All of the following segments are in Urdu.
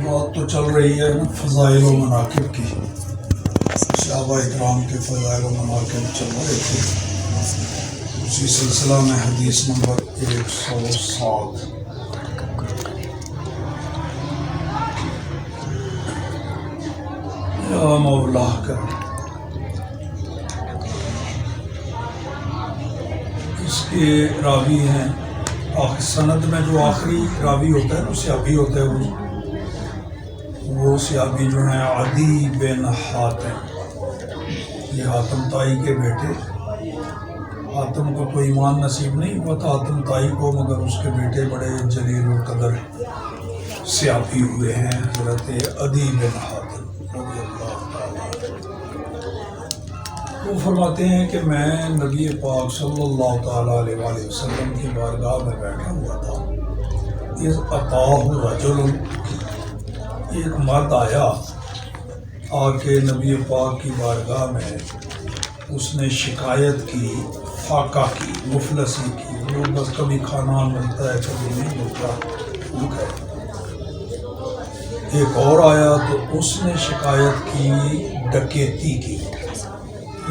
بات تو چل رہی ہے نا فضائل و مناقب کی، صحابہ اکرام کے فضائل و مناقب چل رہے تھے، اسی سلسلہ میں حدیث نمبر 107 یا مولا کر، اس کے راوی ہیں سند میں جو آخری راوی ہوتا ہے نا سیابی ہوتا ہے، وہ سیابی جو ہیں عدی بن حاتم، یہ حاتم تائی کے بیٹے، حاتم کو تو ایمان نصیب نہیں ہوا تھا حاتم تائی کو، مگر اس کے بیٹے بڑے جلیل القدر سیابی ہوئے ہیں، حضرت عدی بن حاتم رضی اللہ تعالیٰ۔ وہ فرماتے ہیں کہ میں نبی پاک صلی اللہ تعالیٰ علیہ وآلہ وسلم کی بارگاہ میں بیٹھا ہوا تھا، اذ اتاہ رجل، ایک مرد آیا، آ کے نبی پاک کی بارگاہ میں اس نے شکایت کی، فاقہ کی، مفلسی کی، وہ بس کبھی کھانا ملتا ہے کبھی نہیں ملتا، بھوک ہے۔ ایک اور آیا تو اس نے شکایت کی ڈکیتی کی،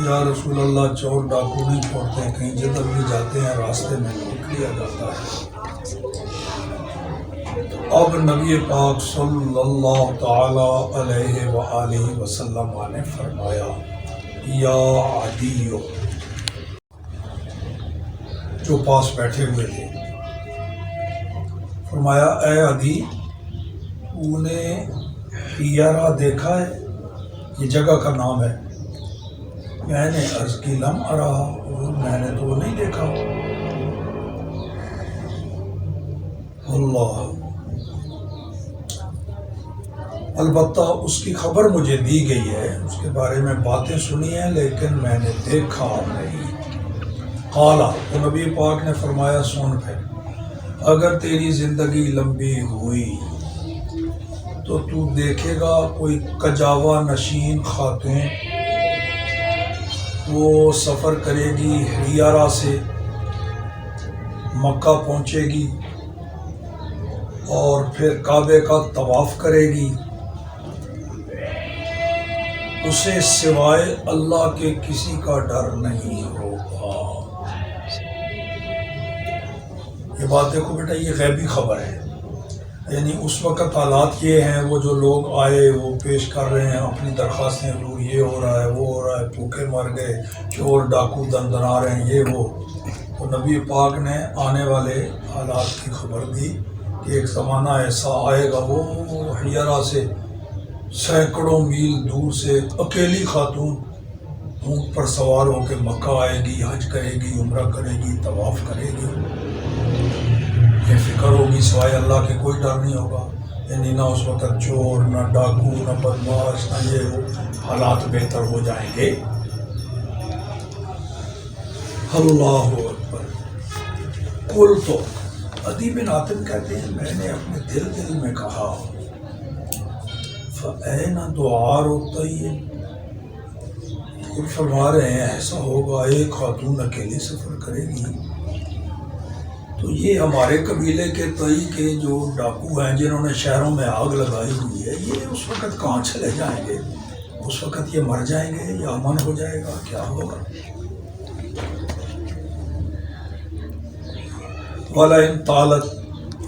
یا رسول اللہ چور ڈاکو نہیں چھوڑتے ہیں، کہیں جدھر بھی جاتے ہیں راستے میں لوٹ لیا جاتا ہے۔ اب نبی پاک صلی اللہ تعالی علیہ وآلہ وسلم نے فرمایا، یا عدیو، جو پاس بیٹھے ہوئے تھے، فرمایا اے عدی، تو نے حیرہ دیکھا ہے؟ یہ جگہ کا نام ہے۔ میں نے عرض کی لم ارا، میں نے تو نہیں دیکھا۔ اللہ، البتہ اس کی خبر مجھے دی گئی ہے، اس کے بارے میں باتیں سنی ہیں، لیکن میں نے دیکھا نہیں۔ قالا، تو نبی پاک نے فرمایا سن پھر، اگر تیری زندگی لمبی ہوئی تو تو دیکھے گا کوئی کجاوا نشین خاتون، وہ سفر کرے گی حیارہ سے، مکہ پہنچے گی اور پھر کعبے کا طواف کرے گی، اسے سوائے اللہ کے کسی کا ڈر نہیں ہوگا۔ یہ بات دیکھو بیٹا، یہ غیبی خبر ہے، یعنی اس وقت حالات یہ ہیں، وہ جو لوگ آئے وہ پیش کر رہے ہیں اپنی درخواستیں، حضور یہ ہو رہا ہے وہ ہو رہا ہے، بھوکے مر گئے، چور ڈاکو دندنا رہے ہیں، یہ وہ۔ تو نبی پاک نے آنے والے حالات کی خبر دی کہ ایک زمانہ ایسا آئے گا، وہ حیرہ سے سینکڑوں میل دور سے اکیلی خاتون اونٹ پر سوار ہو کے مکہ آئے گی، حج کرے گی، عمرہ کرے گی، طواف کرے گی، یہ فکر ہوگی سوائے اللہ کے کوئی ڈر نہیں ہوگا، یعنی نہ اس وقت چور، نہ ڈاکو، نہ بدماش، نہ یہ وہ، حالات بہتر ہو جائیں گے۔ اللہ اکبر۔ قل تو عدی بن حاتم کہتے ہیں میں نے اپنے دل میں کہا، فَأَيْنَ دُعَارُ الطَّيِّبِ، خود فرما رہے ہیں ایسا ہوگا، ایک خاتون اکیلی سفر کرے گی، تو یہ ہمارے قبیلے کے تئی کے جو ڈاکو ہیں جنہوں نے شہروں میں آگ لگائی ہوئی ہے، یہ اس وقت کہاں چلے جائیں گے؟ اس وقت یہ مر جائیں گے یا امن ہو جائے گا؟ کیا ہوگا؟ وَلَئِن طَالَتْ،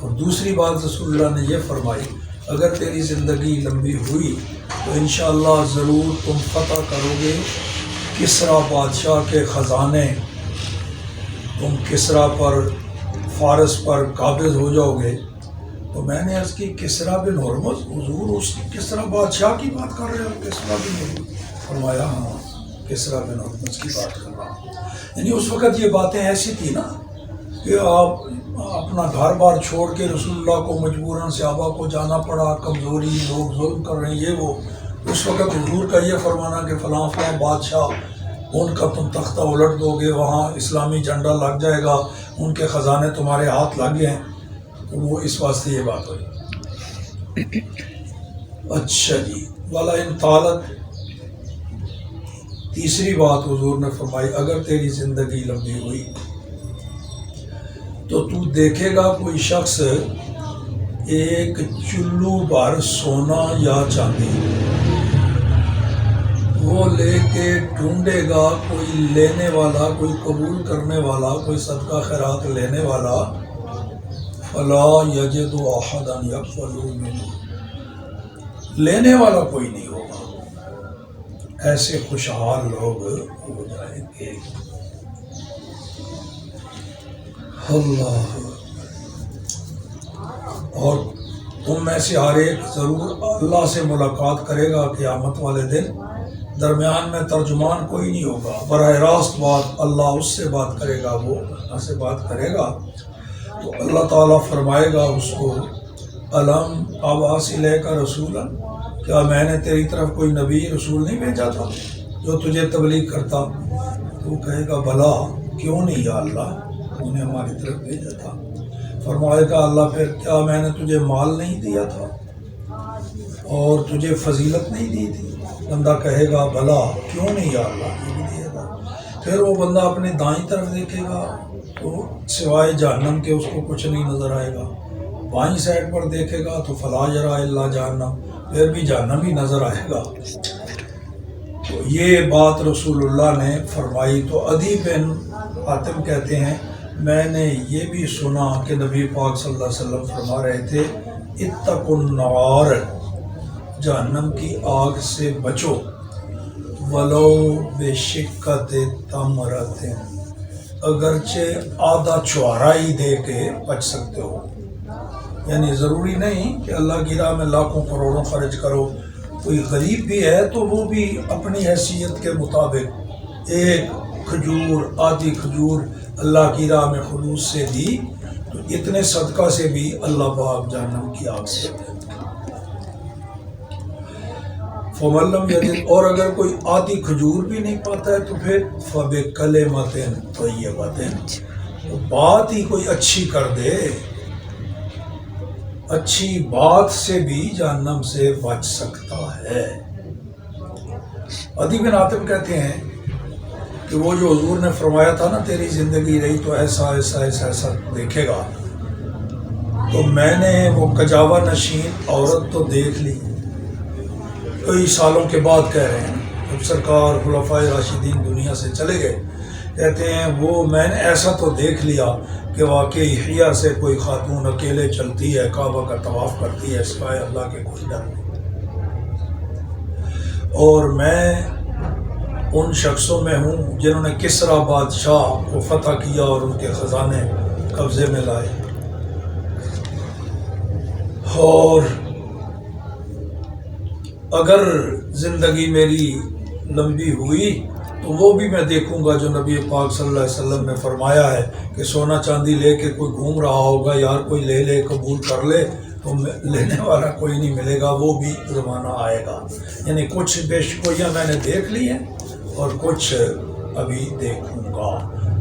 اور دوسری بات رسول اللہ نے یہ فرمائی، اگر تیری زندگی لمبی ہوئی تو انشاءاللہ ضرور تم فتح کرو گے کسریٰ بادشاہ کے خزانے، تم کسریٰ پر، فارس پر قابض ہو جاؤ گے۔ تو میں نے عرض کی کسریٰ بن ہرمز، حضور اس کسریٰ بادشاہ کی بات کر رہے ہو؟ کسریٰ بن ہرمز؟ فرمایا ہاں، کسریٰ بن ہرمز کی بات کر رہا ہوں۔ یعنی اس وقت یہ باتیں ایسی تھی نا کہ آپ اپنا گھر بار چھوڑ کے رسول اللہ کو مجبوراً صحابہ کو جانا پڑا، کمزوری، لوگ ظلم کر رہے ہیں، یہ وہ۔ اس وقت حضور کا یہ فرمانا کہ فلاں فلاں بادشاہ، ان کا تم تختہ الٹ دو گے، وہاں اسلامی جھنڈا لگ جائے گا، ان کے خزانے تمہارے ہاتھ لگ گئے ہیں، تو وہ اس واسطے یہ بات ہوئی۔ اچھا جی، وَلَئِن طَالَتْ، تیسری بات حضور نے فرمائی، اگر تیری زندگی لمبی ہوئی تو تو دیکھے گا کوئی شخص ایک چلو بھر سونا یا چاندی وہ لے کے ڈھونڈے گا کوئی لینے والا، کوئی قبول کرنے والا، کوئی صدقہ خیرات لینے والا، فلا یجد احدا یقبل منہ، لینے والا کوئی نہیں ہوگا، ایسے خوشحال لوگ ہو جائیں گے۔ اللہ، اور تم میں سے ہر ایک ضرور اللہ سے ملاقات کرے گا قیامت والے دن، درمیان میں ترجمان کوئی نہیں ہوگا، براہ راست بات اللہ اس سے بات کرے گا، وہ اللہ سے بات کرے گا۔ تو اللہ تعالیٰ فرمائے گا اس کو، الم ابعث الیک رسولا، کیا میں نے تیری طرف کوئی نبی رسول نہیں بھیجا تھا جو تجھے تبلیغ کرتا؟ تو کہے گا بلا، کیوں نہیں یا اللہ، تو نے ہماری طرف بھیجا تھا۔ فرمائے گا اللہ پھر کیا میں نے تجھے مال نہیں دیا تھا اور تجھے فضیلت نہیں دی تھی؟ بندہ کہے گا بلا، کیوں نہیں یا اللہ، یہ بھی دیا تھا۔ پھر وہ بندہ اپنے دائیں طرف دیکھے گا تو سوائے جہنم کے اس کو کچھ نہیں نظر آئے گا، بائیں سائڈ پر دیکھے گا تو فلا یرا الا جہنم، پھر بھی جہنم ہی نظر آئے گا۔ تو یہ بات رسول اللہ نے فرمائی۔ تو عدی بن حاتم کہتے ہیں میں نے یہ بھی سنا کہ نبی پاک صلی اللہ علیہ وسلم فرما رہے تھے اتقوا النار، جہنم کی آگ سے بچو، ولو بشقۃ تمرۃ، اگرچہ آدھا چوارا ہی دے کے بچ سکتے ہو۔ یعنی ضروری نہیں کہ اللہ کی راہ میں لاکھوں کروڑوں خرچ کرو، کوئی غریب بھی ہے تو وہ بھی اپنی حیثیت کے مطابق ایک کھجور، آدھی کھجور اللہ کی راہ میں خلوص سے دی تو اتنے صدقہ سے بھی اللہ پاک جہنم کی آگ سے فَمَن لَّمْ يَجِدْ، اور اگر کوئی آدھی کھجور بھی نہیں پاتا ہے تو پھر فَبِكَلِمَةٍ طَيِّبَةٍ، تو بات ہی کوئی اچھی کر دے، اچھی بات سے بھی جہنم سے بچ سکتا ہے۔ عدی بن حاتم کہتے ہیں کہ وہ جو حضور نے فرمایا تھا نا تیری زندگی رہی تو ایسا ایسا ایسا ایسا دیکھے گا، تو میں نے وہ کجاوا نشین عورت تو دیکھ لی، کئی سالوں کے بعد کہہ رہے ہیں جب سرکار خلفائے راشدین دنیا سے چلے گئے، کہتے ہیں وہ میں نے ایسا تو دیکھ لیا کہ واقعی حیا سے کوئی خاتون اکیلے چلتی ہے، کعبہ کا طواف کرتی ہے، سوائے اللہ کے کوئی ڈر نہیں، اور میں ان شخصوں میں ہوں جنہوں نے کسریٰ بادشاہ کو فتح کیا اور ان کے خزانے قبضے میں لائے، اور اگر زندگی میری لمبی ہوئی تو وہ بھی میں دیکھوں گا جو نبی پاک صلی اللہ علیہ وسلم نے فرمایا ہے کہ سونا چاندی لے کے کوئی گھوم رہا ہوگا، یار کوئی لے لے قبول کر لے تو لینے والا کوئی نہیں ملے گا، وہ بھی زمانہ آئے گا۔ یعنی کچھ بیشگوئیاں میں نے دیکھ لی ہیں اور کچھ ابھی دیکھوں گا۔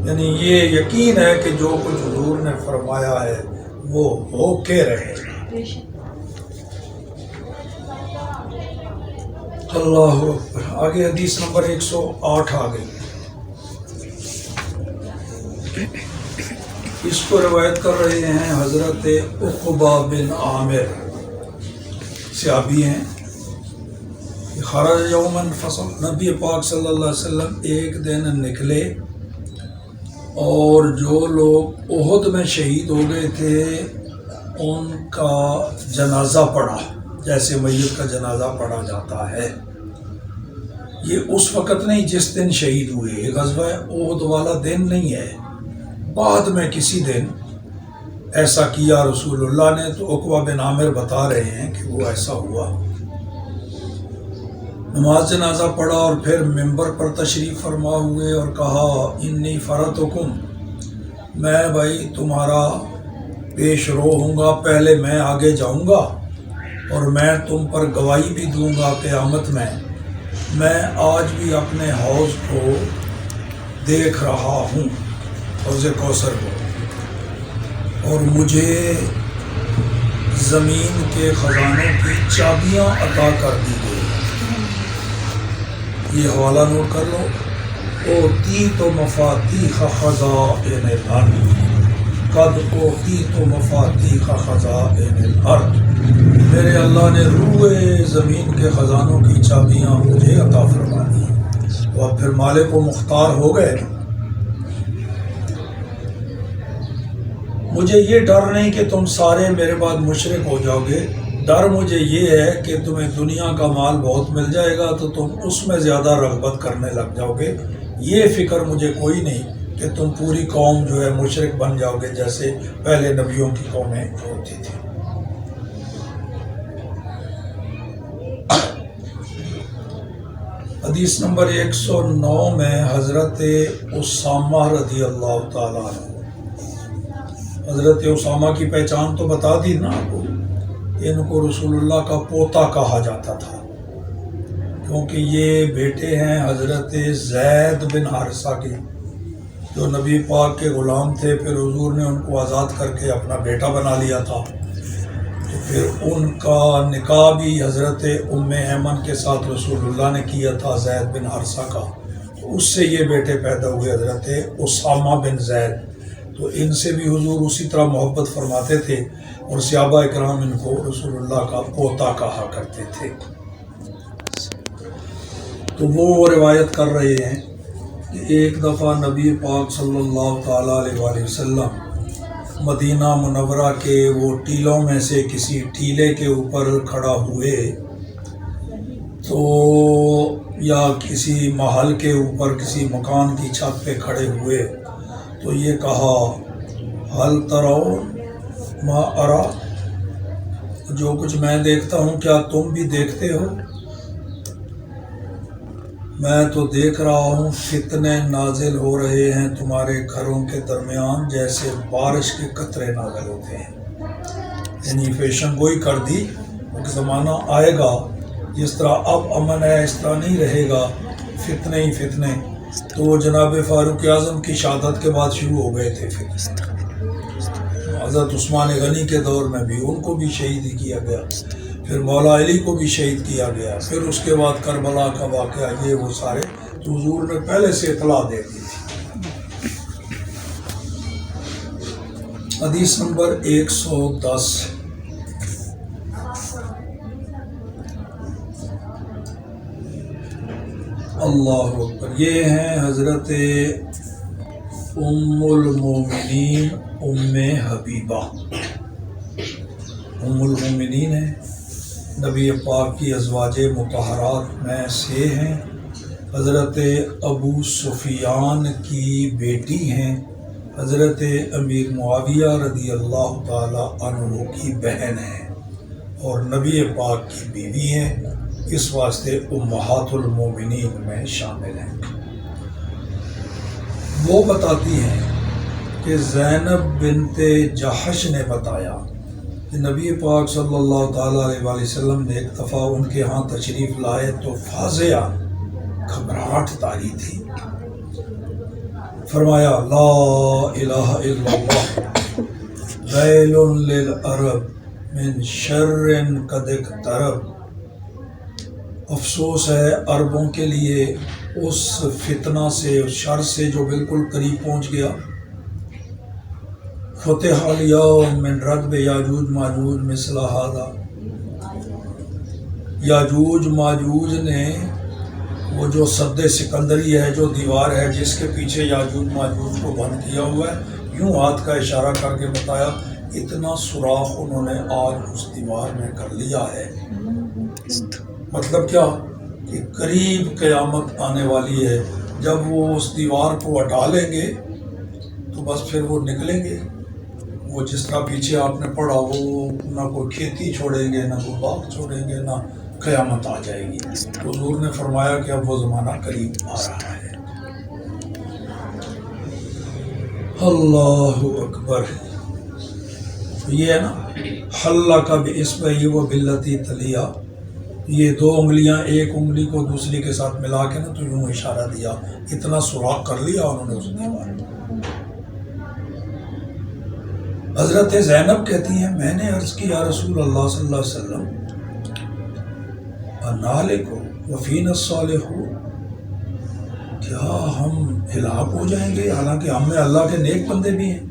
یعنی یہ یقین ہے کہ جو کچھ حضور نے فرمایا ہے وہ ہو کے رہے گا۔ اللہ اکبر۔ آگے حدیث نمبر 108 آ گئی، اس کو روایت کر رہے ہیں حضرت عقبہ بن عامر، صحابی ہیں۔ خرج یوماً فصل، نبی پاک صلی اللہ علیہ وسلم ایک دن نکلے اور جو لوگ احد میں شہید ہو گئے تھے ان کا جنازہ پڑھا، جیسے میت کا جنازہ پڑھا جاتا ہے۔ یہ اس وقت نہیں جس دن شہید ہوئے، یہ غزوہ احد والا دن نہیں ہے، بعد میں کسی دن ایسا کیا رسول اللہ نے۔ تو عقبہ بن عامر بتا رہے ہیں کہ وہ ایسا ہوا، نماز جنازہ پڑھا اور پھر ممبر پر تشریف فرما ہوئے اور کہا انی فرطکم، میں بھائی تمہارا پیش رو ہوں گا، پہلے میں آگے جاؤں گا اور میں تم پر گواہی بھی دوں گا قیامت میں۔ میں آج بھی اپنے حوض کو دیکھ رہا ہوں، حوض کوثر کو، اور مجھے زمین کے خزانوں کی چابیاں عطا کر دی گئی۔ یہ حوالہ نوٹ کر لو، اوتیت مفاتیح خزائن الارض، قد اوتیت مفاتیح خزائن الارض، میرے اللہ نے روئے زمین کے خزانوں کی چابیاں مجھے عطا فرما دی. تو اب پھر مالک و مختار ہو گئے. مجھے یہ ڈر نہیں کہ تم سارے میرے بعد مشرک ہو جاؤ گے، ڈر مجھے یہ ہے کہ تمہیں دنیا کا مال بہت مل جائے گا تو تم اس میں زیادہ رغبت کرنے لگ جاؤ گے. یہ فکر مجھے کوئی نہیں کہ تم پوری قوم جو ہے مشرک بن جاؤ گے جیسے پہلے نبیوں کی قومیں ہوتی تھیں. حدیث نمبر 109 میں حضرت اسامہ رضی اللہ تعالیٰ عنہ، حضرت اسامہ کی پہچان تو بتا دی نا آپ کو. ان کو رسول اللہ کا پوتا کہا جاتا تھا کیونکہ یہ بیٹے ہیں حضرت زید بن حارثہ کے، جو نبی پاک کے غلام تھے. پھر حضور نے ان کو آزاد کر کے اپنا بیٹا بنا لیا تھا. تو پھر ان کا نکاح بھی حضرت ام ایمن کے ساتھ رسول اللہ نے کیا تھا، زید بن حارثہ کا. تو اس سے یہ بیٹے پیدا ہوئے حضرت اسامہ بن زید. تو ان سے بھی حضور اسی طرح محبت فرماتے تھے اور صحابہ اکرام ان کو رسول اللہ کا پوتا کہا کرتے تھے. تو وہ روایت کر رہے ہیں کہ ایک دفعہ نبی پاک صلی اللہ تعالیٰ علیہ وآلہ وسلم مدینہ منورہ کے وہ ٹیلوں میں سے کسی ٹیلے کے اوپر کھڑا ہوئے تو یا کسی محل کے اوپر کسی مکان کی چھت پہ کھڑے ہوئے تو یہ کہا حل ترون ما ارا، جو کچھ میں دیکھتا ہوں کیا تم بھی دیکھتے ہو؟ میں تو دیکھ رہا ہوں فتنے نازل ہو رہے ہیں تمہارے گھروں کے درمیان جیسے بارش کے قطرے نازل ہوتے ہیں. یعنی پیشن گوئی کر دی ایک زمانہ آئے گا جس طرح اب امن ہے اس طرح نہیں رہے گا، فتنے ہی فتنے. تو وہ جناب فاروق اعظم کی شہادت کے بعد شروع ہو گئے تھے. پھر حضرت عثمان غنی کے دور میں بھی ان کو بھی شہید کیا گیا، پھر مولا علی کو بھی شہید کیا گیا، پھر اس کے بعد کربلا کا واقعہ، یہ وہ سارے تو حضور نے پہلے سے اطلاع دے دی تھی. حدیث نمبر 110. اللہ اکبر. یہ ہیں حضرت ام المومنین ام حبیبہ. ام المومنین ہیں، نبی پاک کی ازواج مطہرات میں سے ہیں. حضرت ابو سفیان کی بیٹی ہیں، حضرت امیر معاویہ رضی اللہ تعالی عنہ کی بہن ہیں اور نبی پاک کی بیوی ہیں. اس واسطے امہات المومنین میں شامل ہیں. وہ بتاتی ہیں کہ زینب بنت جحش نے بتایا کہ نبی پاک صلی اللہ تعالیٰ علیہ وآلہ وسلم نے ایک دفعہ ان کے ہاں تشریف لائے تو فاضعہ گھبراہٹ طاری تھی. فرمایا لا الہ الا اللہ ویل للعرب من شر قد اقترب. افسوس ہے عربوں کے لیے اس فتنہ سے، اس شر سے جو بالکل قریب پہنچ گیا. فتح الیوم من ردب یاجوج ماجوج مثل ھذا. یاجوج ماجوج نے وہ جو سد سکندری ہے، جو دیوار ہے جس کے پیچھے یاجوج ماجوج کو بند کیا ہوا ہے، یوں ہاتھ کا اشارہ کر کے بتایا اتنا سوراخ انہوں نے آج اس دیوار میں کر لیا ہے. مطلب کیا کہ قریب قیامت آنے والی ہے. جب وہ اس دیوار کو ہٹا لیں گے تو بس پھر وہ نکلیں گے. وہ جس طرح پیچھے آپ نے پڑھا وہ نہ کوئی کھیتی چھوڑیں گے، نہ کوئی باغ چھوڑیں گے، نہ قیامت آ جائے گی. حضور نے فرمایا کہ اب وہ زمانہ قریب آ رہا ہے. اللہ اکبر. یہ ہے نا حلق باصبعہ وبالتی تلیہ، یہ دو انگلیاں ایک انگلی کو دوسری کے ساتھ ملا کے نا تو یوں اشارہ دیا، اتنا سوراخ کر لیا انہوں نے اس دیوار میں. حضرت زینب کہتی ہیں میں نے عرض کی یا رسول اللہ صلی اللہ علیہ وسلم انالک وفینا الصالحون، کیا ہم ہلاک ہو جائیں گے حالانکہ ہم میں اللہ کے نیک بندے بھی ہیں؟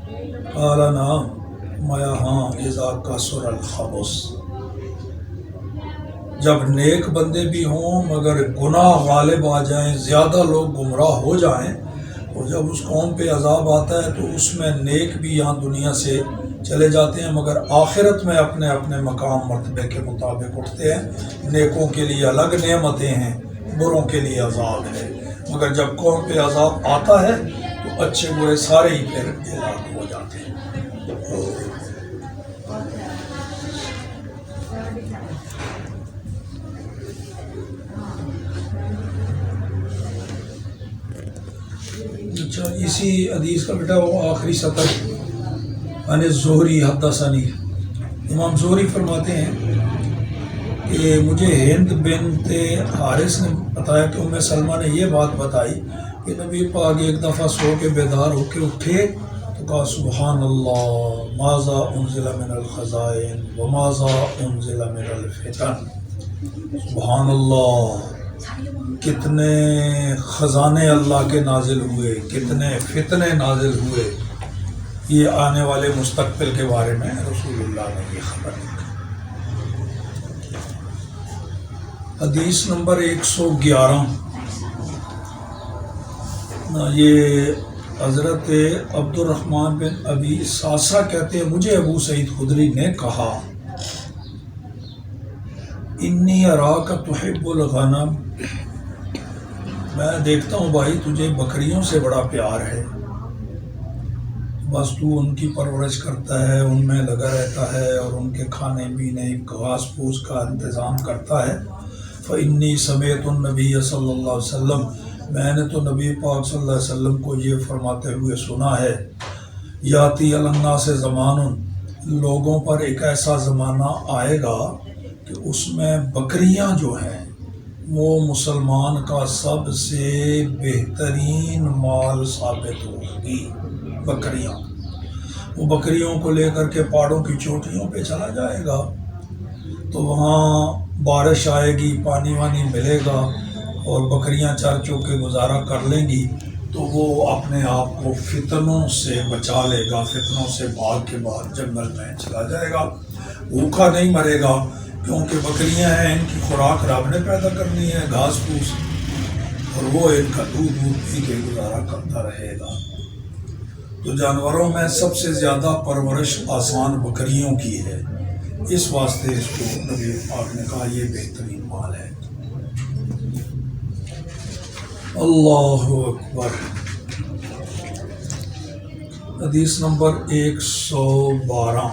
قال نعم، فرمایا ہاں، اذا کثر الخبث، جب نیک بندے بھی ہوں مگر گناہ غالب آ جائیں، زیادہ لوگ گمراہ ہو جائیں، اور جب اس قوم پہ عذاب آتا ہے تو اس میں نیک بھی یہاں دنیا سے چلے جاتے ہیں، مگر آخرت میں اپنے اپنے مقام مرتبے کے مطابق اٹھتے ہیں۔ نیکوں کے لیے الگ نعمتیں ہیں، بروں کے لیے عذاب ہے، مگر جب قوم پہ عذاب آتا ہے تو اچھے برے سارے ہی پھر ہلاک ہو جاتے ہیں۔ اچھا، اسی حدیث کا بیٹا وہ آخری سطر، عن الزہری حدثنی، امام زہری فرماتے ہیں کہ مجھے ہند بنت حارث نے بتایا کہ ام سلمہ نے یہ بات بتائی کہ نبی پاک ایک دفعہ سو کے بیدار ہو کے اٹھے تو کہا سبحان اللہ ماذا انزل من الخزائن وماذا انزل من الفتن، سبحان اللہ، کتنے خزانے اللہ کے نازل ہوئے، کتنے فتنے نازل ہوئے، یہ آنے والے مستقبل کے بارے میں رسول اللہ نے یہ خبر دی۔ حدیث نمبر 111، یہ حضرت عبد الرحمن بن ابی ساسا کہتے ہیں مجھے ابو سعید خدری نے کہا انی اراک تحب الغنم، میں دیکھتا ہوں بھائی تجھے بکریوں سے بڑا پیار ہے، بس تو ان کی پرورش کرتا ہے، ان میں لگا رہتا ہے اور ان کے کھانے پینے گھاس پھوس کا انتظام کرتا ہے۔ فإنی سمعت النبی صلی اللہ علیہ وسلم، میں نے تو نبی پاک صلی اللہ علیہ وسلم کو یہ فرماتے ہوئے سنا ہے، یاتی علی الناس زمان، لوگوں پر ایک ایسا زمانہ آئے گا کہ اس میں بکریاں جو ہیں وہ مسلمان کا سب سے بہترین مال ثابت ہوگی۔ بکریاں، وہ بکریوں کو لے کر کے پہاڑوں کی چوٹیوں پہ چلا جائے گا تو وہاں بارش آئے گی، پانی وانی ملے گا اور بکریاں چر چو کے گزارا کر لیں گی، تو وہ اپنے آپ کو فتنوں سے بچا لے گا، فتنوں سے بھاگ کے بعد جنگل میں چلا جائے گا، بھوکا نہیں مرے گا، کیونکہ بکریاں ہیں، ان کی خوراک رب نے پیدا کرنی ہے، گھاس پھوس، اور وہ ان کا دودھ پی کے گزارا کرتا رہے گا۔ تو جانوروں میں سب سے زیادہ پرورش آسان بکریوں کی ہے، اس واسطے اس کو نبی پاک نے کہا یہ بہترین مال ہے۔ اللہ اکبر۔ حدیث نمبر 112،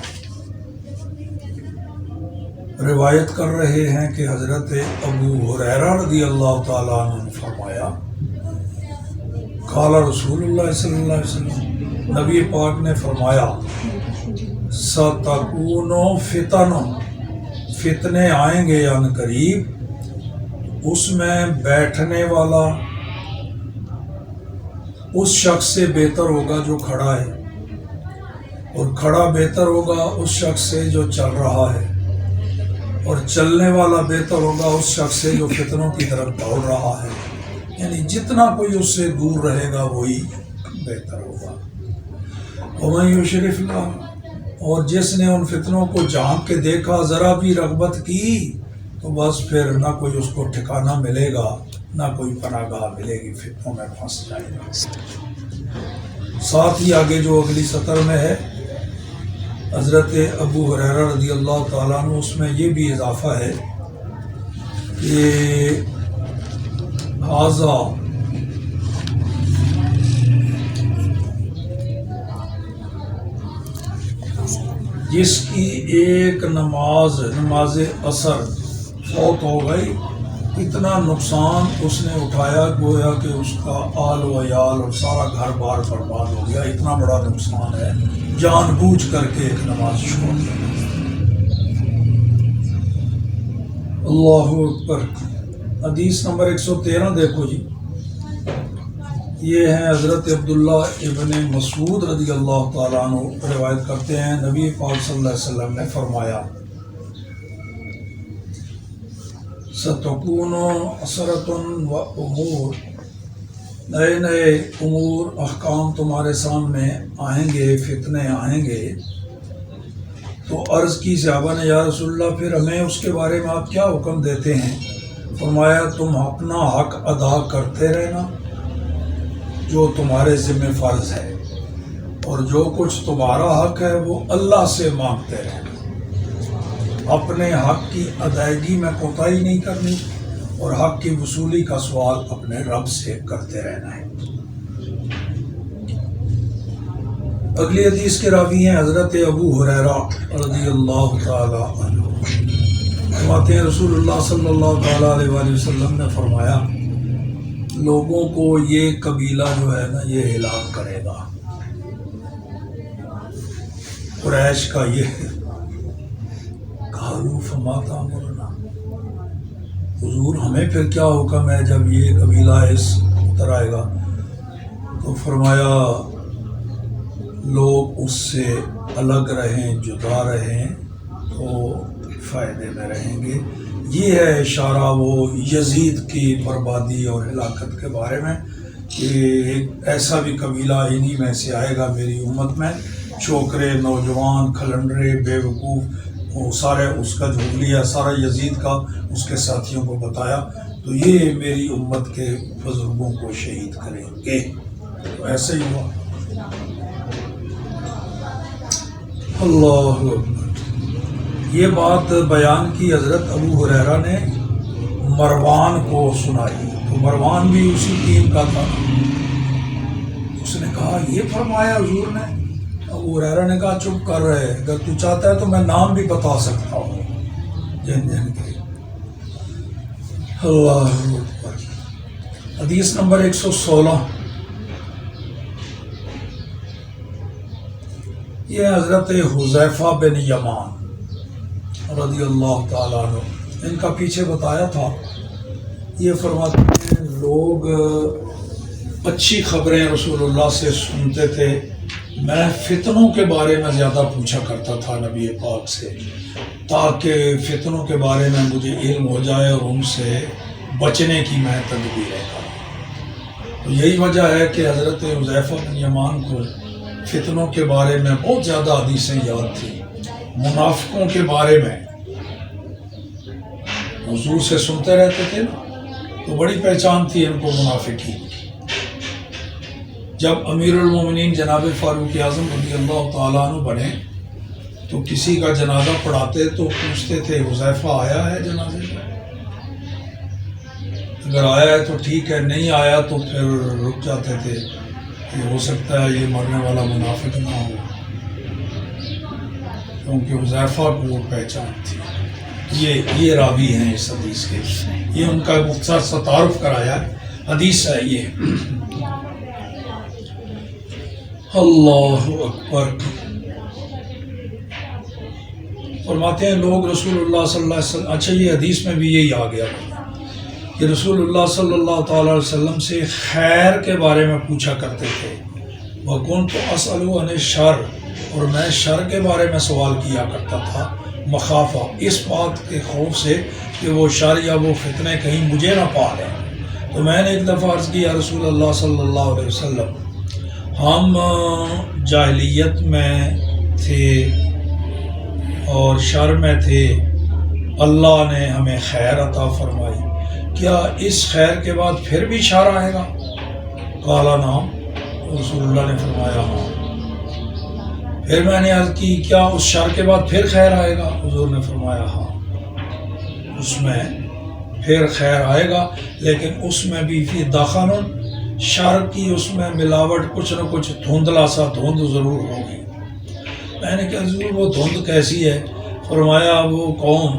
روایت کر رہے ہیں کہ حضرت ابو ہریرہ رضی اللہ تعالیٰ عنہ نے فرمایا قال رسول اللہ صلی اللہ علیہ وسلم، نبی پاک نے فرمایا سَتَكُونُ فِتَنٌ، فتنے آئیں گے عنْ قریب، اس میں بیٹھنے والا اس شخص سے بہتر ہوگا جو کھڑا ہے، اور کھڑا بہتر ہوگا اس شخص سے جو چل رہا ہے، اور چلنے والا بہتر ہوگا اس شخص سے جو فتنوں کی طرف دوڑ رہا ہے، یعنی جتنا کوئی اس سے دور رہے گا وہی بہتر ہوگا۔ وَمَن يُشْرِفْ اللَّهُ، اور جس نے ان فتنوں کو جھانک کے دیکھا، ذرا بھی رغبت کی، تو بس پھر نہ کوئی اس کو ٹھکانہ ملے گا، نہ کوئی پناہ گاہ ملے گی، فتنوں میں پھنس جائے گا۔ ساتھ ہی آگے جو اگلی سطر میں ہے حضرت ابو ہریرہ رضی اللہ تعالیٰ عنہ، اس میں یہ بھی اضافہ ہے کہ حاضہ جس کی ایک نماز عصر فوت ہو گئی، اتنا نقصان اس نے اٹھایا گویا کہ اس کا آل و عیال اور سارا گھر بار برباد ہو گیا، اتنا بڑا نقصان ہے جان بوجھ کر کے ایک نماز چھوڑ دی۔ اللہ اکبر۔ حدیث نمبر 113 دیکھو جی، یہ ہیں حضرت عبداللہ ابن مسعود رضی اللہ تعالیٰ عنہ روایت کرتے ہیں، نبی پاک صلی اللہ علیہ وسلم نے فرمایا سَتَكُونُ عَثْرَةٌ وَأُمُورٌ، نئے نئے امور احکام تمہارے سامنے آئیں گے، فتنے آئیں گے، تو عرض کی صحابہ نے یا رسول اللہ پھر ہمیں اس کے بارے میں آپ کیا حکم دیتے ہیں؟ فرمایا تم اپنا حق ادا کرتے رہنا جو تمہارے ذمہ فرض ہے، اور جو کچھ تمہارا حق ہے وہ اللہ سے مانگتے رہنا، اپنے حق کی ادائیگی میں کوتاہی نہیں کرنی، اور حق کی وصولی کا سوال اپنے رب سے کرتے رہنا ہے۔ اگلی حدیث کے راوی ہیں حضرت ابو ہریرہ رضی اللہ تعالی عنہ، فرماتے ہیں رسول اللہ صلی اللہ تعالی علیہ وآلہ وسلم نے فرمایا لوگوں کو یہ قبیلہ جو ہے نا یہ ہلاک کرے گا، قریش کا یہ قالوا فما تأمرنا، حضور ہمیں پھر کیا حکم ہے جب یہ قبیلہ اس اتر آئے گا؟ تو فرمایا لوگ اس سے الگ رہیں، جدا رہیں تو فائدے میں رہیں گے۔ یہ ہے اشارہ وہ یزید کی بربادی اور ہلاکت کے بارے میں کہ ایک ایسا بھی قبیلہ انہی میں سے آئے گا میری امت میں، چھوکرے، نوجوان، کھلنڈرے، بے وقوف، وہ سارے اس کا جھوٹ لیا، سارا یزید کا اس کے ساتھیوں کو بتایا، تو یہ میری امت کے بزرگوں کو شہید کریں گے۔ تو ایسے ہی ہوا۔ اللہ اکبر۔ یہ بات بیان کی حضرت ابو ہریرہ نے مروان کو سنائی، تو مروان بھی اسی ٹیم کا تھا۔ اس نے کہا یہ فرمایا حضور نے؟ ابو ہریرہ نے کہا چپ کر رہے، اگر تو چاہتا ہے تو میں نام بھی بتا سکتا ہوں جن جن کے۔ اللہ اکبر۔ حدیث نمبر 116، یہ حضرت حذیفہ بن یمان رضی اللہ تعالیٰ عنہ، ان کا پیچھے بتایا تھا، یہ فرماتے ہیں لوگ اچھی خبریں رسول اللہ سے سنتے تھے، میں فتنوں کے بارے میں زیادہ پوچھا کرتا تھا نبی پاک سے تاکہ فتنوں کے بارے میں مجھے علم ہو جائے اور ان سے بچنے کی میں تدبیریں کروں۔ تو یہی وجہ ہے کہ حضرت حذیفہ بن یمان کو فتنوں کے بارے میں بہت زیادہ حدیثیں یاد تھی، منافقوں کے بارے میں حضور سے سنتے رہتے تھے نا، تو بڑی پہچان تھی ان کو منافق کی۔ جب امیر المومنین جناب فاروق اعظم رضی اللہ تعالیٰ عنہ بنے تو کسی کا جنازہ پڑھاتے تو پوچھتے تھے حذیفہ آیا ہے جنازے میں؟ اگر آیا ہے تو ٹھیک ہے، نہیں آیا تو پھر رک جاتے تھے کہ ہو سکتا ہے یہ مرنے والا منافق نہ ہو، کیونکہ حذیفہ کو پہچان تھی۔ یہ راوی ہیں اس حدیث کے، یہ ان کا مختصر سا تعارف کرایا ہے، حدیث ہے یہ۔ اللہ اکبر۔ فرماتے ہیں لوگ رسول اللہ صلی اللہ علیہ وسلم، اچھا یہ حدیث میں بھی یہی آ گیا کہ رسول اللہ صلی اللہ تعالیٰ علیہ وسلم سے خیر کے بارے میں پوچھا کرتے تھے، وَكُنْتُ أَسْأَلُ عَنِ الشَّرِّ، اور میں شر کے بارے میں سوال کیا کرتا تھا، مخافہ، اس بات کے خوف سے کہ وہ شر یا وہ فتنے کہیں مجھے نہ پا لیں۔ تو میں نے ایک دفعہ عرض کیا رسول اللہ صلی اللہ علیہ وسلم ہم جاہلیت میں تھے اور شر میں تھے، اللہ نے ہمیں خیر عطا فرمائی، کیا اس خیر کے بعد پھر بھی شر آئے گا؟ قال نعم، رسول اللہ نے فرمایا ہاں۔ پھر میں نے عرض کی کیا اس شر کے بعد پھر خیر آئے گا؟ حضور نے فرمایا ہاں، اس میں پھر خیر آئے گا، لیکن اس میں بھی فی دخن، شر کی اس میں ملاوٹ، کچھ نہ کچھ دھندلا سا دھند ضرور ہوگی۔ میں نے کہا حضور وہ دھند کیسی ہے؟ فرمایا وہ قوم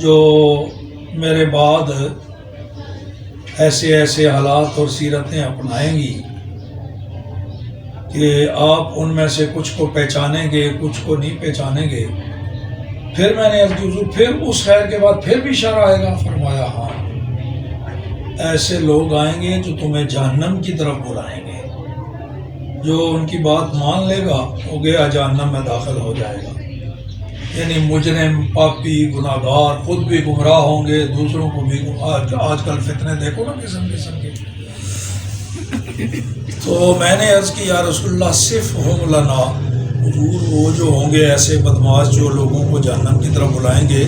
جو میرے بعد ایسے ایسے حالات اور سیرتیں اپنائیں گی کہ آپ ان میں سے کچھ کو پہچانیں گے، کچھ کو نہیں پہچانیں گے۔ پھر میں نے عرض کی حضور پھر اس خیر کے بعد پھر بھی شر آئے گا؟ فرمایا ہاں، ایسے لوگ آئیں گے جو تمہیں جہنم کی طرف بلائیں گے، جو ان کی بات مان لے گا وہ گیا جہنم میں داخل ہو جائے گا، یعنی مجرم، پاپی، گناہ گار، خود بھی گمراہ ہوں گے، دوسروں کو بھی آج کل فتنے دیکھو نا قسم قسم کے، تو میں نے عرض کی یا رسول اللہ صفہم لنا، حضور وہ جو ہوں گے ایسے بدماش جو لوگوں کو جہنم کی طرف بلائیں گے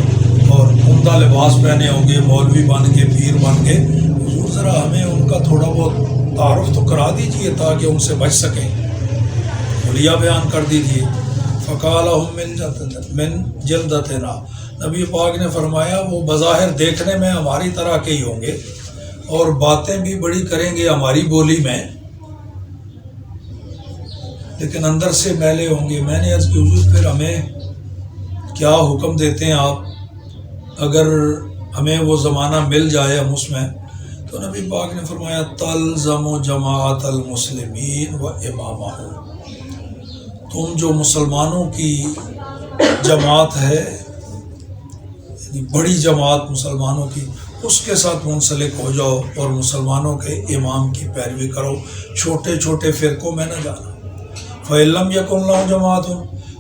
اور عمدہ لباس پہنے ہوں گے، مولوی بن کے، پیر بن کے، حضور ذرا ہمیں ان کا تھوڑا بہت تعارف تو کرا دیجئے تاکہ ان سے بچ سکیں، حلیہ بیان کر دیجئے۔ فقال ہم من جلدتنا، نبی پاک نے فرمایا وہ بظاہر دیکھنے میں ہماری طرح کے ہی ہوں گے اور باتیں بھی بڑی کریں گے ہماری بولی میں، لیکن اندر سے میلے ہوں گے۔ میں نے عرض کی حضور پھر ہمیں کیا حکم دیتے ہیں آپ، اگر ہمیں وہ زمانہ مل جائے ہم اس میں؟ تو نبی پاک نے فرمایا تلزم جماعت المسلمین و امامہم، تم جو مسلمانوں کی جماعت ہے، یعنی بڑی جماعت مسلمانوں کی، اس کے ساتھ منسلک ہو جاؤ اور مسلمانوں کے امام کی پیروی کرو، چھوٹے چھوٹے فرقوں میں نہ جانا۔ فَإِن لَّمْ يَكُن لَّهُ جَمَاعَةٌ،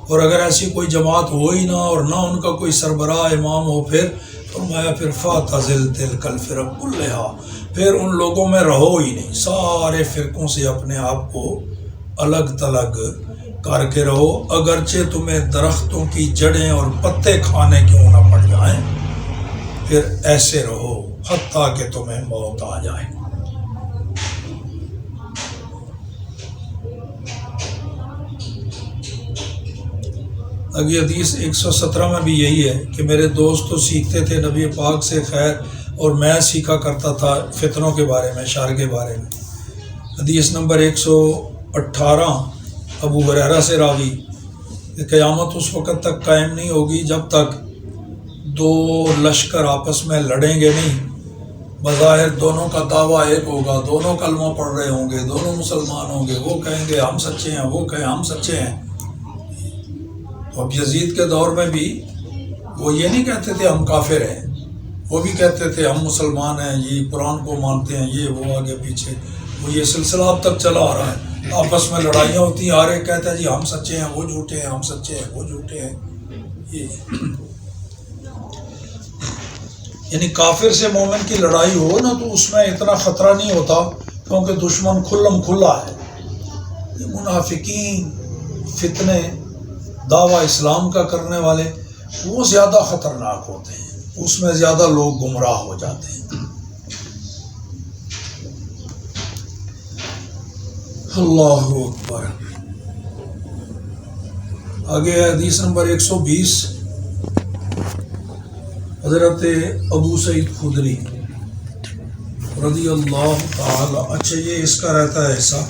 اور اگر ایسی کوئی جماعت ہو ہی نہ اور نہ ان کا کوئی سربراہ امام ہو، پھر فرمایا پھر فَاعْتَزِلْ تِلْكَ الْفِرَقَ كُلَّهَا، پھر ان لوگوں میں رہو ہی نہیں، سارے فرقوں سے اپنے آپ کو الگ تلگ کر کے رہو، اگرچہ تمہیں درختوں کی جڑیں اور پتے کھانے کیوں نہ پڑ جائیں، پھر ایسے رہو حتیٰ کہ تمہیں موت آ جائے۔ اگلی حدیث 117 میں بھی یہی ہے کہ میرے دوست تو سیکھتے تھے نبی پاک سے خیر، اور میں سیکھا کرتا تھا فتنوں کے بارے میں، شر کے بارے میں۔ حدیث نمبر 118 ابو ہریرہ سے راوی کہ قیامت اس وقت تک قائم نہیں ہوگی جب تک دو لشکر آپس میں لڑیں گے نہیں، بظاہر دونوں کا دعویٰ ایک ہوگا، دونوں کلمہ پڑھ رہے ہوں گے، دونوں مسلمان ہوں گے، وہ کہیں گے ہم سچے ہیں، وہ کہیں ہم سچے ہیں۔ تو اب یزید کے دور میں بھی وہ یہ نہیں کہتے تھے ہم کافر ہیں، وہ بھی کہتے تھے ہم مسلمان ہیں، یہ قرآن کو مانتے ہیں، یہ وہ آگے پیچھے، وہ یہ سلسلہ اب تک چلا آ رہا ہے، آپس میں لڑائیاں ہوتی ہیں، ہر ایک کہتا ہے جی ہم سچے ہیں، وہ جھوٹے ہیں، ہم سچے ہیں، وہ جھوٹے ہیں۔ یہ یعنی کافر سے مومن کی لڑائی ہو نا تو اس میں اتنا خطرہ نہیں ہوتا، کیونکہ دشمن کھلم کھلا ہے۔ یہ منافقین، فتنے، دعویٰ اسلام کا کرنے والے، وہ زیادہ خطرناک ہوتے ہیں، اس میں زیادہ لوگ گمراہ ہو جاتے ہیں۔ اللہ اکبر۔ آگے حدیث نمبر 120 حضرت ابو سعید خدری رضی اللہ تعالی، اچھا یہ اس کا رہتا ہے حصہ،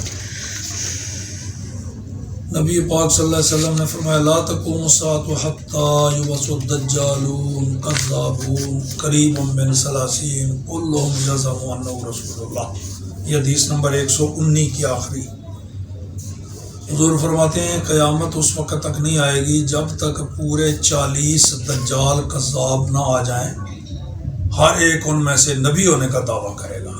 نبی پاک صلی اللہ علیہ وسلم نے فرمایا لا تقوم الساعة حتى يبعث الدجالون كذابون قریب من 30 كلهم يزعم انه رسول اللہ۔ یہ حدیث نمبر 119 کی آخری۔ حضور فرماتے ہیں قیامت اس وقت تک نہیں آئے گی جب تک پورے 40 دجال کذاب نہ آ جائیں، ہر ایک ان میں سے نبی ہونے کا دعویٰ کرے گا۔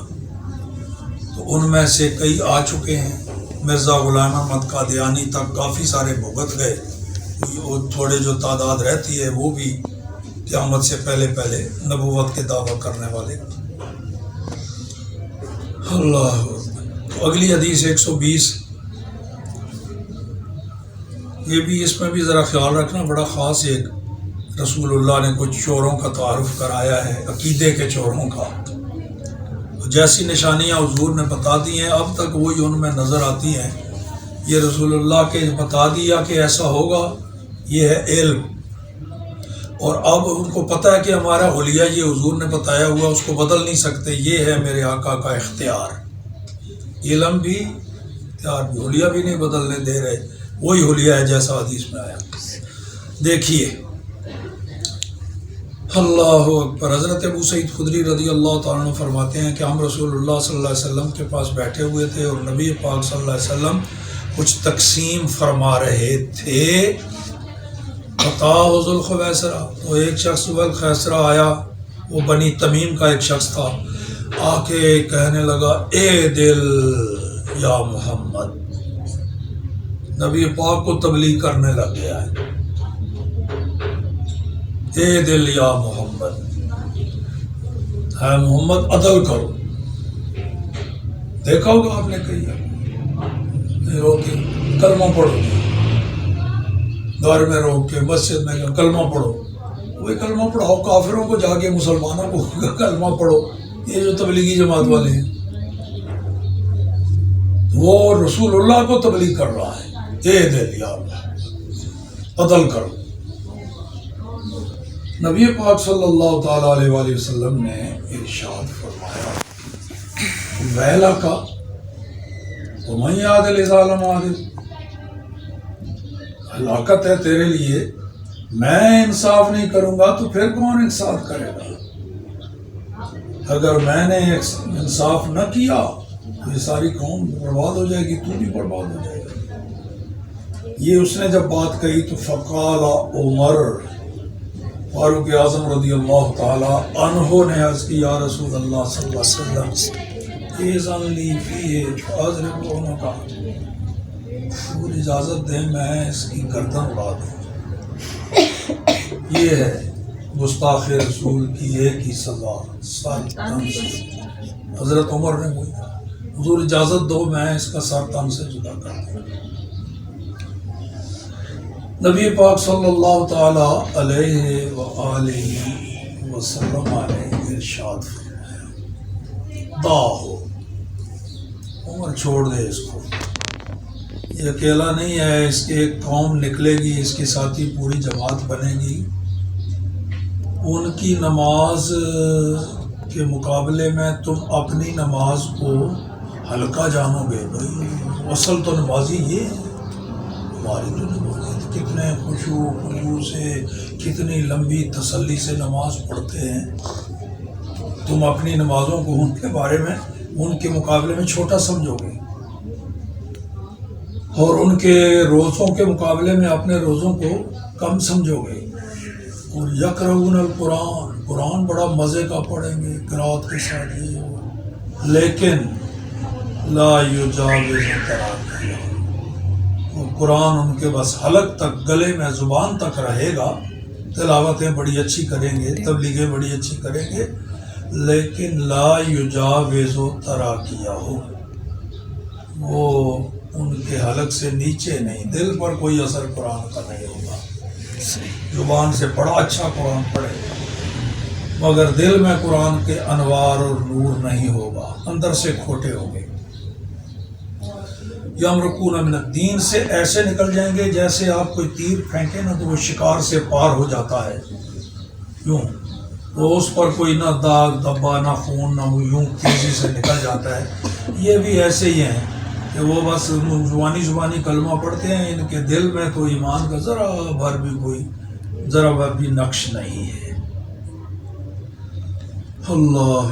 تو ان میں سے کئی آ چکے ہیں، مرزا غلام احمد قادیانی تک کافی سارے بھگت گئے، وہ تھوڑے جو تعداد رہتی ہے وہ بھی قیامت سے پہلے پہلے نبوت کے دعویٰ کرنے والے۔ اللہ، تو اگلی حدیث 120، یہ بھی اس میں بھی ذرا خیال رکھنا، بڑا خاص ایک رسول اللہ نے کچھ چوروں کا تعارف کرایا ہے، عقیدے کے چوروں کا، جیسی نشانیاں حضور نے بتا دی ہیں اب تک وہی ان میں نظر آتی ہیں۔ یہ رسول اللہ کے بتا دیا کہ ایسا ہوگا، یہ ہے علم، اور اب ان کو پتہ ہے کہ ہمارا حلیہ یہ حضور نے بتایا ہوا اس کو بدل نہیں سکتے، یہ ہے میرے آقا کا اختیار، علم بھی اختیار بھی، حلیہ بھی نہیں بدلنے دے رہے، وہی حلیہ ہے جیسا حدیث میں آیا۔ دیکھیے اللہ اکبر، حضرت ابو سعید خدری رضی اللہ تعالیٰ عنہ فرماتے ہیں کہ ہم رسول اللہ صلی اللہ علیہ وسلم کے پاس بیٹھے ہوئے تھے اور نبی پاک صلی اللہ علیہ وسلم کچھ تقسیم فرما رہے تھے۔ فتح ذو الخویسرہ، وہ ایک شخص ذو الخویسرہ آیا، وہ بنی تمیم کا ایک شخص تھا، آ کے کہنے لگا اے دل یا محمد، نبی پاک کو تبلیغ کرنے لگ گیا ہے، اے دل یا محمد، اے محمد عدل کرو، دیکھا ہوگا آپ نے کئی روک کے کلمہ پڑھو، گھر میں روک کے مسجد میں کلمہ پڑھو، وہی کلمہ پڑھاؤ کافروں کو، جا کے مسلمانوں کو کلمہ پڑھو. یہ جو تبلیغی جماعت والے ہیں وہ رسول اللہ کو تبلیغ کر رہا ہے. اے دل یا اللہ عدل کرو. نبی پاک صلی اللہ تعالیٰ علیہ وآلہ وسلم نے ارشاد فرمایا ویلک ومن یعدل اذا لم اعدل، ہلاکت ہے تیرے لیے، میں انصاف نہیں کروں گا تو پھر کون انصاف کرے گا؟ اگر میں نے انصاف نہ کیا تو یہ ساری قوم برباد ہو جائے گی، تو بھی برباد ہو جائے گا. یہ اس نے جب بات کہی تو فقال عمر، فاروق اعظم رضی اللہ تعالی عنہ نے عرض کی یا رسول اللہ صلی اللہ علیہ وسلم اذن لی فیہ فاضرب عنقہ، پوری اجازت دیں میں اس کی گردن اڑا دوں. یہ ہے گستاخ رسول کی ایک ہی سزا، سر تن سے. حضرت عمر نے وہی کہا حضور اجازت دو میں اس کا سر تن سے جدا کر دوں. نبی پاک صلی اللہ تعالی علیہ وآلہ وسلم نے ارشاد فرمایا دا ہو عمر چھوڑ دے اس کو، یہ اکیلا نہیں ہے، اس کی ایک قوم نکلے گی، اس کے ساتھی پوری جماعت بنے گی. ان کی نماز کے مقابلے میں تم اپنی نماز کو ہلکا جانو گے. بھائی اصل تو نمازی یہ ہے، ہماری تو نمازی کتنے خشوع خضوع سے، کتنی لمبی تسلی سے نماز پڑھتے ہیں. تم اپنی نمازوں کو ان کے بارے میں، ان کے مقابلے میں چھوٹا سمجھو گے، اور ان کے روزوں کے مقابلے میں اپنے روزوں کو کم سمجھو گے. اور یقرؤون القرآن، قرآن بڑا مزے کا پڑھیں گے قرات کے ساتھ، لیکن لا یجاوز تراقیہ، وہ قرآن ان کے بس حلق تک، گلے میں زبان تک رہے گا. تلاوتیں بڑی اچھی کریں گے، تبلیغیں بڑی اچھی کریں گے، لیکن لا یجاوز تراقیہ، وہ ان کے حلق سے نیچے نہیں، دل پر کوئی اثر قرآن کا نہیں ہوگا. زبان سے بڑا اچھا قرآن پڑھے مگر دل میں قرآن کے انوار اور نور نہیں ہوگا، اندر سے کھوٹے ہوں گے. یمرقون من الدین سے ایسے نکل جائیں گے جیسے آپ کوئی تیر پھینکے نا تو وہ شکار سے پار ہو جاتا ہے، یوں وہ اس پر کوئی نہ داغ دبا نہ خون نہ، وہ یوں تیزی سے نکل جاتا ہے. یہ بھی ایسے ہی ہیں کہ وہ بس زبانی کلمہ پڑھتے ہیں، ان کے دل میں تو ایمان کا ذرا بھر بھی نقش نہیں ہے. اللہ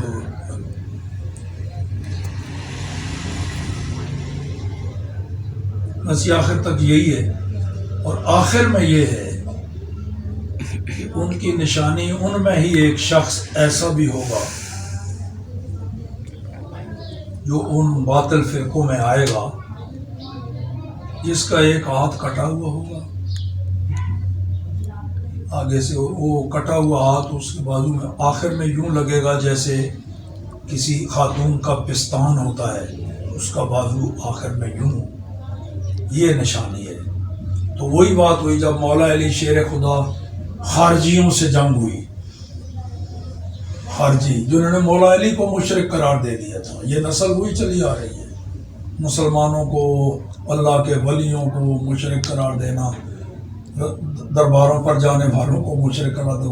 بس آخر تک یہی ہے. اور آخر میں یہ ہے کہ ان کی نشانی، ان میں ہی ایک شخص ایسا بھی ہوگا جو ان باطل فرقوں میں آئے گا جس کا ایک ہاتھ کٹا ہوا ہوگا، آگے سے وہ کٹا ہوا ہاتھ اس کے بازو میں آخر میں یوں لگے گا جیسے کسی خاتون کا پستان ہوتا ہے، اس کا بازو آخر میں یوں. یہ نشانی ہے. تو وہی بات ہوئی جب مولا علی شیر خدا خارجیوں سے جنگ ہوئی، خارجی جنہوں نے مولا علی کو مشرک قرار دے دیا تھا. یہ نسل وہی چلی آ رہی ہے، مسلمانوں کو، اللہ کے ولیوں کو مشرک قرار دینا، درباروں پر جانے والوں کو مشرک قرار دے.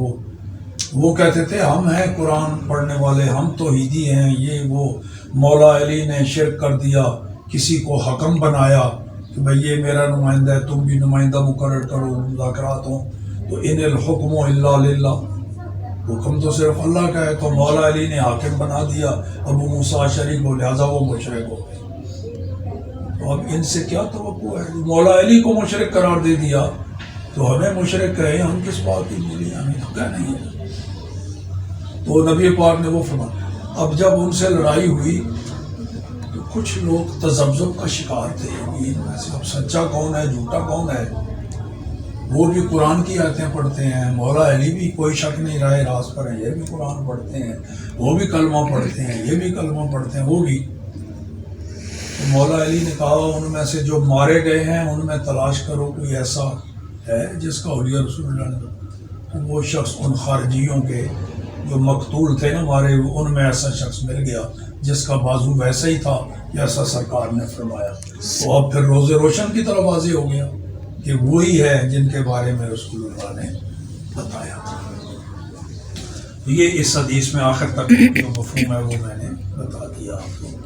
وہ کہتے تھے ہم ہیں قرآن پڑھنے والے، ہم توحیدی ہیں. یہ وہ مولا علی نے شرک کر دیا، کسی کو حکم بنایا کہ بھئی یہ میرا نمائندہ ہے، تم بھی نمائندہ مقرر کرو، مذاکرات ہوں. تو ان الحکم الا للہ، حکم تو صرف اللہ کا ہے. تو مولا علی نے حاکم بنا دیا ابو موسیٰ اشعری کو، لہٰذا وہ مشرک ہو گئے. تو اب ان سے کیا توقع ہے؟ مولا علی کو مشرک قرار دے دیا تو ہمیں مشرک کہے، ہم کس بات کی بولی، ہمیں تو کہنا ہی ہے. تو نبی پاک نے وہ فرمایا. اب جب ان سے لڑائی ہوئی تو کچھ لوگ تذبذب کا شکار تھے، ان میں سے اب سچا کون ہے جھوٹا کون ہے. وہ بھی قرآن کی آیتیں پڑھتے ہیں، مولا علی بھی کوئی شک نہیں راہ راست پر ہے، یہ بھی قرآن پڑھتے ہیں، وہ بھی کلمہ پڑھتے ہیں، یہ بھی کلمہ پڑھتے ہیں، وہ بھی. مولا علی نے کہا ان میں سے جو مارے گئے ہیں ان میں تلاش کرو کوئی ایسا ہے جس کا اولیاء رسول اللہ نے. تو وہ شخص ان خارجیوں کے جو مقتول تھے نا مارے ہوئے ان میں ایسا شخص مل گیا جس کا بازو ویسا ہی تھا جیسا سرکار نے فرمایا. تو اب پھر روز روشن کی طرف واضح ہو گیا کہ وہی ہے جن کے بارے میں رسول اللہ نے بتایا. تو یہ اس حدیث میں آخر تک جو مفہوم ہے وہ میں نے بتا دیا آپ کو.